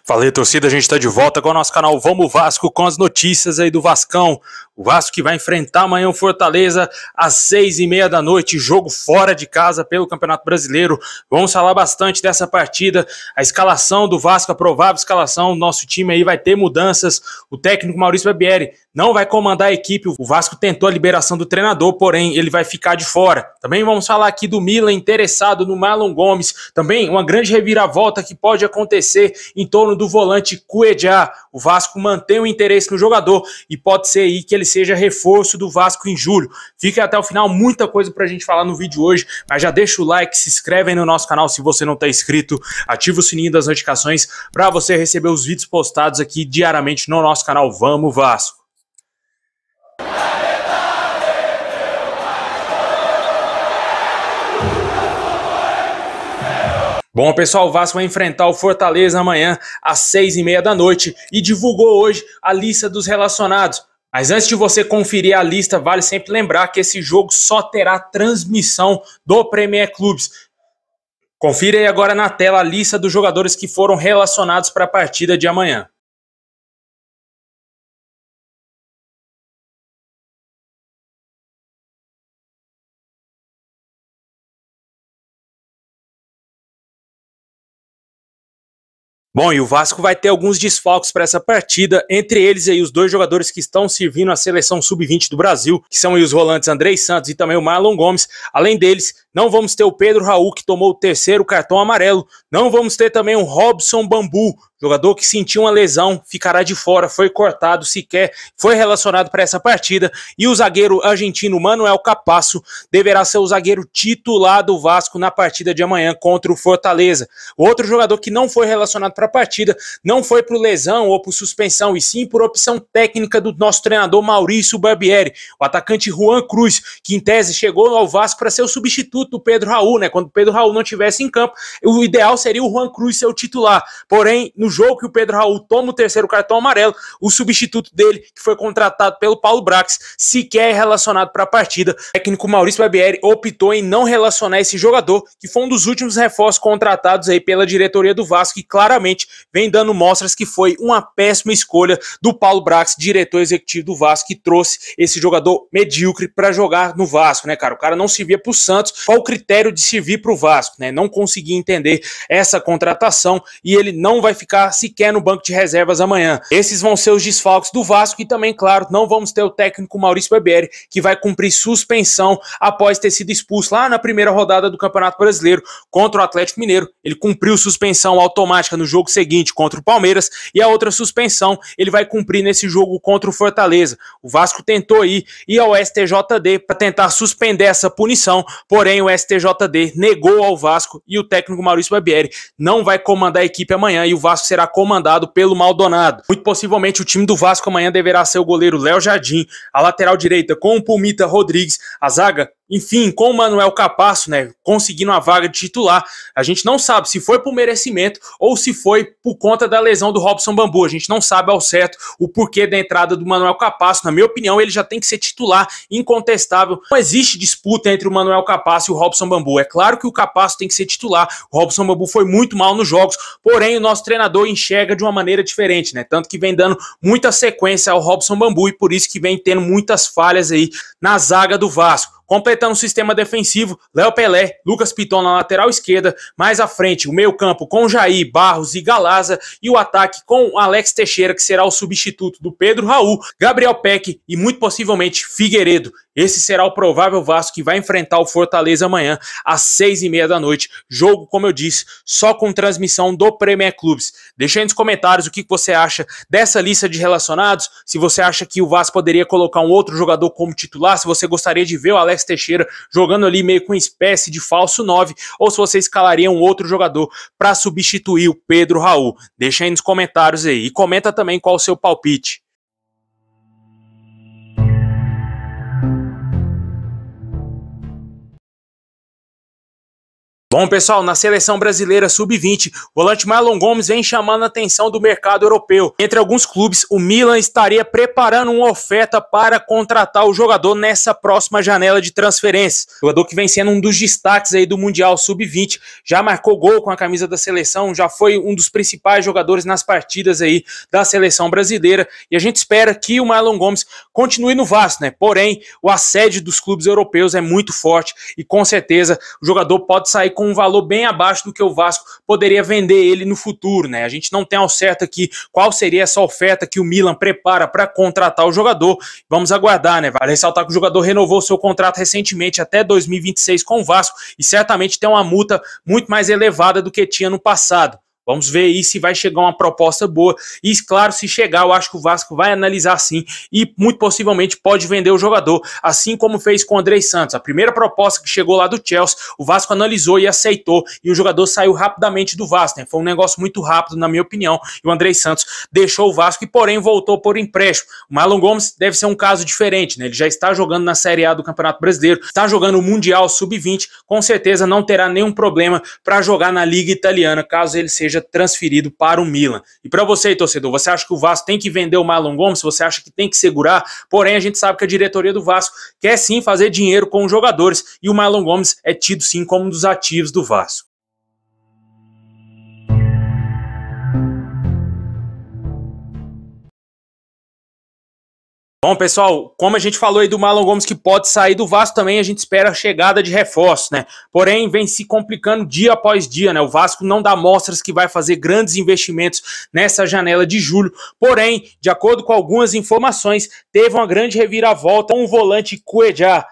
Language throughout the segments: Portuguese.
Fala aí, torcida, a gente tá de volta com o nosso canal Vamos Vasco, com as notícias aí do Vascão. O Vasco que vai enfrentar amanhã o Fortaleza às 6h30 da noite, jogo fora de casa pelo Campeonato Brasileiro. Vamos falar bastante dessa partida, a escalação do Vasco, a provável escalação. Nosso time aí vai ter mudanças. O técnico Maurício Barbieri não vai comandar a equipe. O Vasco tentou a liberação do treinador, porém ele vai ficar de fora. Também vamos falar aqui do Milan interessado no Marlon Gomes. Também uma grande reviravolta que pode acontecer em torno do volante Cuejá. O Vasco mantém o interesse no jogador e pode ser aí que ele seja reforço do Vasco em julho. Fica até o final, muita coisa pra gente falar no vídeo hoje, mas já deixa o like, se inscreve aí no nosso canal se você não tá inscrito, ativa o sininho das notificações para você receber os vídeos postados aqui diariamente no nosso canal Vamos Vasco. Bom, pessoal, o Vasco vai enfrentar o Fortaleza amanhã às 6h30 da noite e divulgou hoje a lista dos relacionados. Mas antes de você conferir a lista, vale sempre lembrar que esse jogo só terá transmissão do Premier Clubes. Confira aí agora na tela a lista dos jogadores que foram relacionados para a partida de amanhã. Bom, e o Vasco vai ter alguns desfalques para essa partida, entre eles aí os dois jogadores que estão servindo a seleção sub-20 do Brasil, que são aí os volantes Andrei Santos e também o Marlon Gomes. Além deles, não vamos ter o Pedro Raul, que tomou o terceiro cartão amarelo, não vamos ter também o Robson Bambu, jogador que sentiu uma lesão, ficará de fora, foi cortado, sequer foi relacionado para essa partida, e o zagueiro argentino Manuel Capasso deverá ser o zagueiro titular do Vasco na partida de amanhã contra o Fortaleza. O outro jogador que não foi relacionado para a partida não foi por lesão ou por suspensão, e sim por opção técnica do nosso treinador Maurício Barbieri, o atacante Juan Cruz, que em tese chegou ao Vasco para ser o substituto do Pedro Raul, né? Quando o Pedro Raul não estivesse em campo, o ideal seria o Juan Cruz ser o titular, porém, no jogo que o Pedro Raul toma o terceiro cartão amarelo, o substituto dele, que foi contratado pelo Paulo Brax, sequer é relacionado para a partida. O técnico Maurício Barbieri optou em não relacionar esse jogador, que foi um dos últimos reforços contratados aí pela diretoria do Vasco, e claramente vem dando mostras que foi uma péssima escolha do Paulo Brax, diretor executivo do Vasco, que trouxe esse jogador medíocre para jogar no Vasco, né, cara? O cara não servia pro Santos. Qual o critério de servir pro Vasco, né? Não consegui entender essa contratação e ele não vai ficar sequer no banco de reservas amanhã. Esses vão ser os desfalques do Vasco e também, claro, não vamos ter o técnico Maurício Barbieri, que vai cumprir suspensão após ter sido expulso lá na primeira rodada do Campeonato Brasileiro contra o Atlético Mineiro. Ele cumpriu suspensão automática no jogo seguinte contra o Palmeiras, e a outra suspensão ele vai cumprir nesse jogo contra o Fortaleza. O Vasco tentou ir ao STJD para tentar suspender essa punição, porém o STJD negou ao Vasco e o técnico Maurício Barbieri não vai comandar a equipe amanhã, e o Vasco será comandado pelo Maldonado. Muito possivelmente o time do Vasco amanhã deverá ser o goleiro Léo Jardim, a lateral direita com o Pulmita Rodrigues, a zaga, enfim, com o Manuel Capasso, né, conseguindo a vaga de titular. A gente não sabe se foi por merecimento ou se foi por conta da lesão do Robson Bambu. A gente não sabe ao certo o porquê da entrada do Manuel Capasso. Na minha opinião, ele já tem que ser titular, incontestável. Não existe disputa entre o Manuel Capasso e o Robson Bambu. É claro que o Capasso tem que ser titular. O Robson Bambu foi muito mal nos jogos, porém o nosso treinador enxerga de uma maneira diferente, né? Tanto que vem dando muita sequência ao Robson Bambu e por isso que vem tendo muitas falhas aí na zaga do Vasco. Completando o sistema defensivo, Léo Pelé, Lucas Piton na lateral esquerda, mais à frente o meio campo com Jair, Barros e Galaza, e o ataque com Alex Teixeira, que será o substituto do Pedro Raul, Gabriel Peck e muito possivelmente Figueiredo. Esse será o provável Vasco que vai enfrentar o Fortaleza amanhã às 6h30 da noite. Jogo, como eu disse, só com transmissão do Premier Clubes. Deixa aí nos comentários o que você acha dessa lista de relacionados, se você acha que o Vasco poderia colocar um outro jogador como titular, se você gostaria de ver o Alex Teixeira jogando ali meio com uma espécie de falso 9, ou se você escalaria um outro jogador para substituir o Pedro Raul. Deixa aí nos comentários aí e comenta também qual o seu palpite. Bom, pessoal, na seleção brasileira sub-20, o volante Marlon Gomes vem chamando a atenção do mercado europeu. Entre alguns clubes, o Milan estaria preparando uma oferta para contratar o jogador nessa próxima janela de transferências. O jogador que vem sendo um dos destaques aí do Mundial sub-20, já marcou gol com a camisa da seleção, já foi um dos principais jogadores nas partidas aí da seleção brasileira, e a gente espera que o Marlon Gomes continue no Vasco, né? Porém, o assédio dos clubes europeus é muito forte e com certeza o jogador pode sair com um valor bem abaixo do que o Vasco poderia vender ele no futuro, né? A gente não tem ao certo aqui qual seria essa oferta que o Milan prepara para contratar o jogador. Vamos aguardar, né? Vale ressaltar que o jogador renovou seu contrato recentemente até 2026 com o Vasco e certamente tem uma multa muito mais elevada do que tinha no passado. Vamos ver aí se vai chegar uma proposta boa. E, claro, se chegar, eu acho que o Vasco vai analisar sim e muito possivelmente pode vender o jogador, assim como fez com o Andrei Santos. A primeira proposta que chegou lá do Chelsea, o Vasco analisou e aceitou, e o jogador saiu rapidamente do Vasco, né? Foi um negócio muito rápido, na minha opinião, e o Andrei Santos deixou o Vasco e, porém, voltou por empréstimo. O Marlon Gomes deve ser um caso diferente, né? Ele já está jogando na Série A do Campeonato Brasileiro, está jogando o Mundial Sub-20, com certeza não terá nenhum problema para jogar na Liga Italiana, caso ele seja transferido para o Milan. E para você, torcedor, você acha que o Vasco tem que vender o Marlon Gomes? Você acha que tem que segurar? Porém, a gente sabe que a diretoria do Vasco quer sim fazer dinheiro com os jogadores e o Marlon Gomes é tido sim como um dos ativos do Vasco. Bom, pessoal, como a gente falou aí do Marlon Gomes que pode sair do Vasco, também a gente espera a chegada de reforços, né? Porém, vem se complicando dia após dia, né? O Vasco não dá mostras que vai fazer grandes investimentos nessa janela de julho. Porém, de acordo com algumas informações, teve uma grande reviravolta com o volante Cuejá.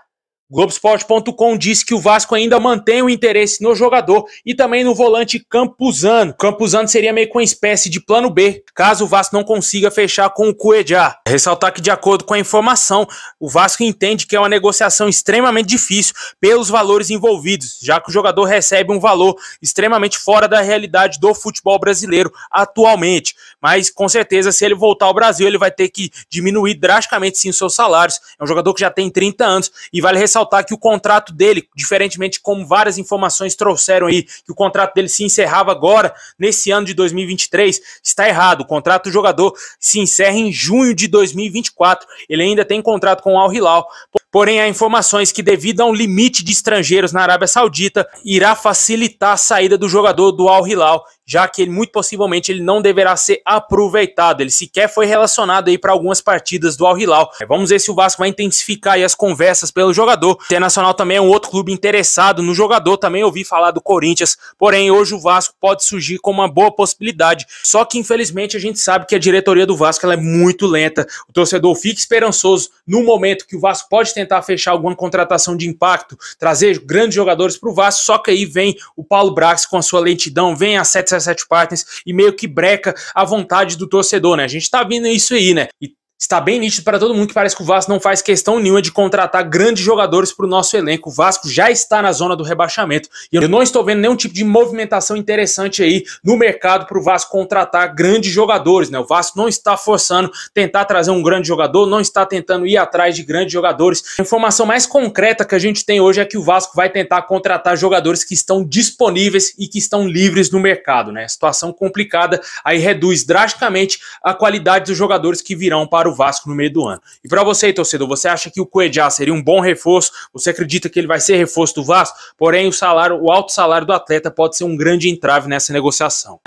Globoesporte.com disse que o Vasco ainda mantém o interesse no jogador e também no volante Campuzano. Campuzano seria meio que uma espécie de plano B, caso o Vasco não consiga fechar com o Cuejá. Ressaltar que, de acordo com a informação, o Vasco entende que é uma negociação extremamente difícil pelos valores envolvidos, já que o jogador recebe um valor extremamente fora da realidade do futebol brasileiro atualmente. Mas, com certeza, se ele voltar ao Brasil, ele vai ter que diminuir drasticamente sim os seus salários. É um jogador que já tem 30 anos e vale ressaltar que o contrato dele, diferentemente como várias informações trouxeram aí, que o contrato dele se encerrava agora, nesse ano de 2023, está errado. O contrato do jogador se encerra em junho de 2024. Ele ainda tem contrato com o Al Hilal. Porém, há informações que, devido a um limite de estrangeiros na Arábia Saudita, irá facilitar a saída do jogador do Al Hilal, já que ele, muito possivelmente ele não deverá ser aproveitado. Ele sequer foi relacionado aí para algumas partidas do Al Hilal. Vamos ver se o Vasco vai intensificar aí as conversas pelo jogador. O Internacional também é um outro clube interessado no jogador, também ouvi falar do Corinthians, porém hoje o Vasco pode surgir como uma boa possibilidade. Só que infelizmente a gente sabe que a diretoria do Vasco ela é muito lenta. O torcedor fica esperançoso no momento que o Vasco pode tentar fechar alguma contratação de impacto, trazer grandes jogadores para o Vasco, só que aí vem o Paulo Brax com a sua lentidão, vem a 777 Partners e meio que breca a vontade do torcedor, né? A gente tá vendo isso aí, né? E está bem nítido para todo mundo que parece que o Vasco não faz questão nenhuma de contratar grandes jogadores para o nosso elenco. O Vasco já está na zona do rebaixamento e eu não estou vendo nenhum tipo de movimentação interessante aí no mercado para o Vasco contratar grandes jogadores, né? O Vasco não está forçando tentar trazer um grande jogador, não está tentando ir atrás de grandes jogadores. A informação mais concreta que a gente tem hoje é que o Vasco vai tentar contratar jogadores que estão disponíveis e que estão livres no mercado, né? Situação complicada, aí reduz drasticamente a qualidade dos jogadores que virão para o Vasco no meio do ano. E para você, torcedor, você acha que o Cuejá seria um bom reforço? Você acredita que ele vai ser reforço do Vasco? Porém, o alto salário do atleta pode ser um grande entrave nessa negociação.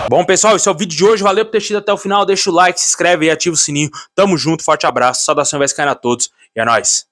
Bom, pessoal, esse é o vídeo de hoje. Valeu por ter assistido até o final. Deixa o like, se inscreve e ativa o sininho. Tamo junto, forte abraço. Saudação vascaína a todos e é nóis.